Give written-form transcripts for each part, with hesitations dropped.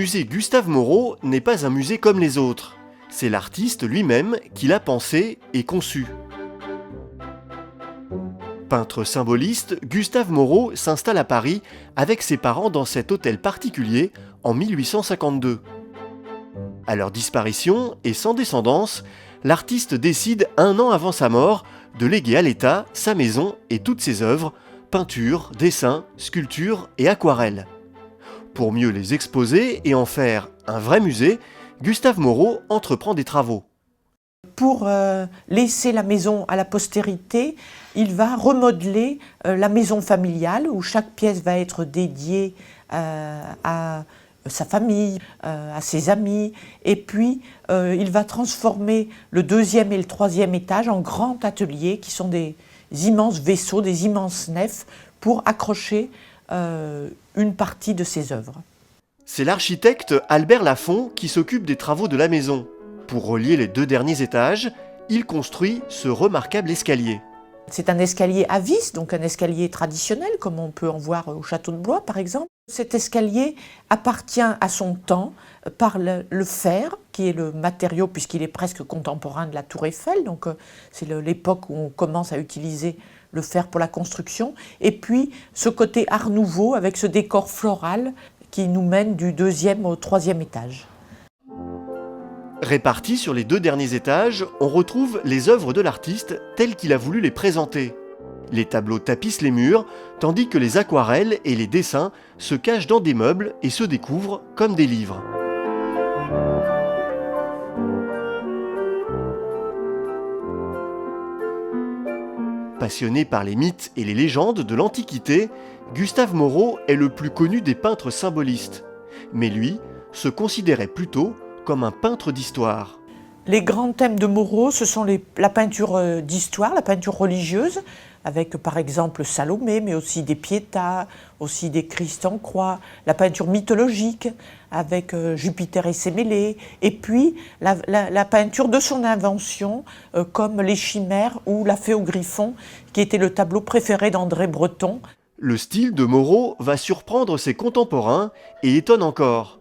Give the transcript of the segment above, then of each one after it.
musée Gustave Moreau n'est pas un musée comme les autres. C'est l'artiste lui-même qui l'a pensé et conçu. Peintre symboliste, Gustave Moreau s'installe à Paris avec ses parents dans cet hôtel particulier en 1852. À leur disparition et sans descendance, l'artiste décide 1 an avant sa mort de léguer à l'État sa maison et toutes ses œuvres, peintures, dessins, sculptures et aquarelles. Pour mieux les exposer et en faire un vrai musée, Gustave Moreau entreprend des travaux. Pour laisser la maison à la postérité, il va remodeler la maison familiale où chaque pièce va être dédiée à sa famille, à ses amis. Et puis, il va transformer le 2e et le 3e étage en grands ateliers qui sont des immenses vaisseaux, des immenses nefs pour accrocher une partie de ses œuvres. C'est l'architecte Albert Laffont qui s'occupe des travaux de la maison. Pour relier les 2 derniers étages, il construit ce remarquable escalier. C'est un escalier à vis, donc un escalier traditionnel, comme on peut en voir au château de Blois par exemple. Cet escalier appartient à son temps par le fer, qui est le matériau, puisqu'il est presque contemporain de la Tour Eiffel, donc c'est l'époque où on commence à utiliser le fer pour la construction. Et puis ce côté art nouveau avec ce décor floral qui nous mène du 2e au 3e étage. Répartis sur les 2 derniers étages, on retrouve les œuvres de l'artiste telles qu'il a voulu les présenter. Les tableaux tapissent les murs, tandis que les aquarelles et les dessins se cachent dans des meubles et se découvrent comme des livres. Passionné par les mythes et les légendes de l'Antiquité, Gustave Moreau est le plus connu des peintres symbolistes. Mais lui se considérait plutôt comme un peintre d'histoire. Les grands thèmes de Moreau, ce sont la peinture d'histoire, la peinture religieuse, avec par exemple Salomé, mais aussi des Pietà, aussi des Christ en croix, la peinture mythologique, avec Jupiter et Sémélé, et puis la peinture de son invention, comme les chimères ou la Fée au Griffon, qui était le tableau préféré d'André Breton. Le style de Moreau va surprendre ses contemporains et étonne encore.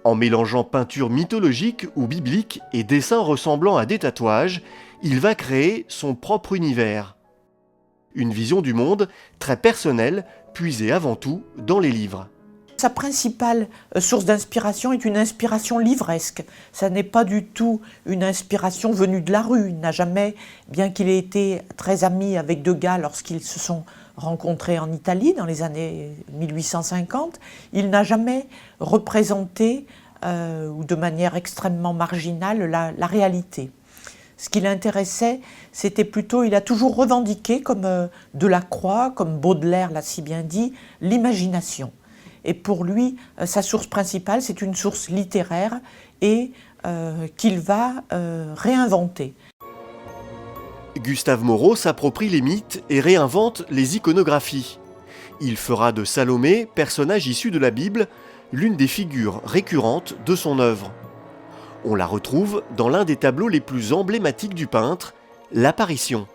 En mélangeant peinture mythologique ou biblique et dessins ressemblant à des tatouages, il va créer son propre univers. Une vision du monde très personnelle, puisée avant tout dans les livres. Sa principale source d'inspiration est une inspiration livresque. Ça n'est pas du tout une inspiration venue de la rue. Il n'a jamais, bien qu'il ait été très ami avec Degas lorsqu'ils se sont rencontrés en Italie dans les années 1850, il n'a jamais représenté, ou de manière extrêmement marginale, la réalité. Ce qui l'intéressait, c'était plutôt, il a toujours revendiqué, comme Delacroix, comme Baudelaire l'a si bien dit, l'imagination. Et pour lui, sa source principale, c'est une source littéraire et qu'il va réinventer. Gustave Moreau s'approprie les mythes et réinvente les iconographies. Il fera de Salomé, personnage issu de la Bible, l'une des figures récurrentes de son œuvre. On la retrouve dans l'un des tableaux les plus emblématiques du peintre, l'Apparition.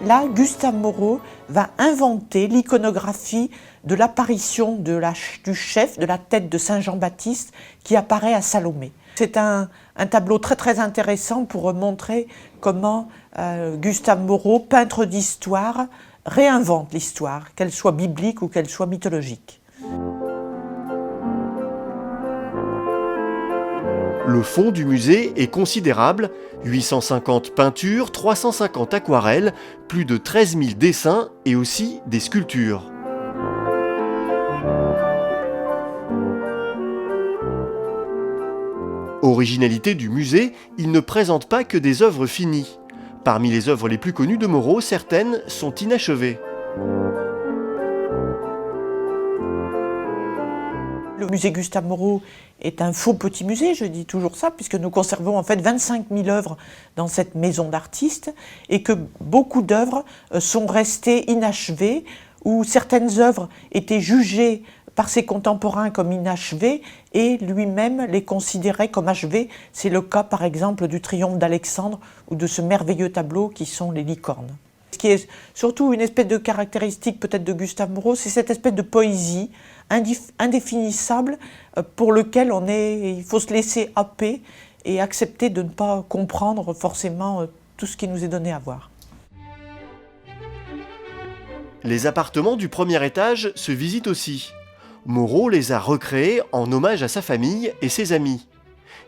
Là, Gustave Moreau va inventer l'iconographie de l'apparition du chef, de la tête de Saint Jean-Baptiste qui apparaît à Salomé. C'est un tableau très très intéressant pour montrer comment Gustave Moreau, peintre d'histoire, réinvente l'histoire, qu'elle soit biblique ou qu'elle soit mythologique. Le fond du musée est considérable, 850 peintures, 350 aquarelles, plus de 13 000 dessins et aussi des sculptures. Originalité du musée, il ne présente pas que des œuvres finies. Parmi les œuvres les plus connues de Moreau, certaines sont inachevées. Le musée Gustave Moreau est un faux petit musée, je dis toujours ça, puisque nous conservons en fait 25 000 œuvres dans cette maison d'artistes et que beaucoup d'œuvres sont restées inachevées, où certaines œuvres étaient jugées par ses contemporains comme inachevées et lui-même les considérait comme achevées. C'est le cas par exemple du Triomphe d'Alexandre ou de ce merveilleux tableau qui sont les licornes. Ce qui est surtout une espèce de caractéristique peut-être de Gustave Moreau, c'est cette espèce de poésie indéfinissable pour lequel il faut se laisser happer et accepter de ne pas comprendre forcément tout ce qui nous est donné à voir. Les appartements du premier étage se visitent aussi. Moreau les a recréés en hommage à sa famille et ses amis.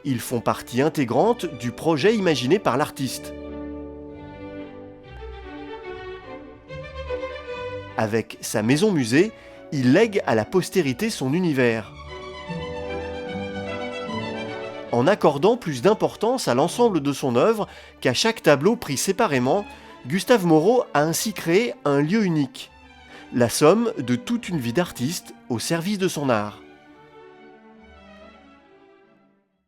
Ils font partie intégrante du projet imaginé par l'artiste. Avec sa maison-musée, il lègue à la postérité son univers. En accordant plus d'importance à l'ensemble de son œuvre qu'à chaque tableau pris séparément, Gustave Moreau a ainsi créé un lieu unique, la somme de toute une vie d'artiste au service de son art.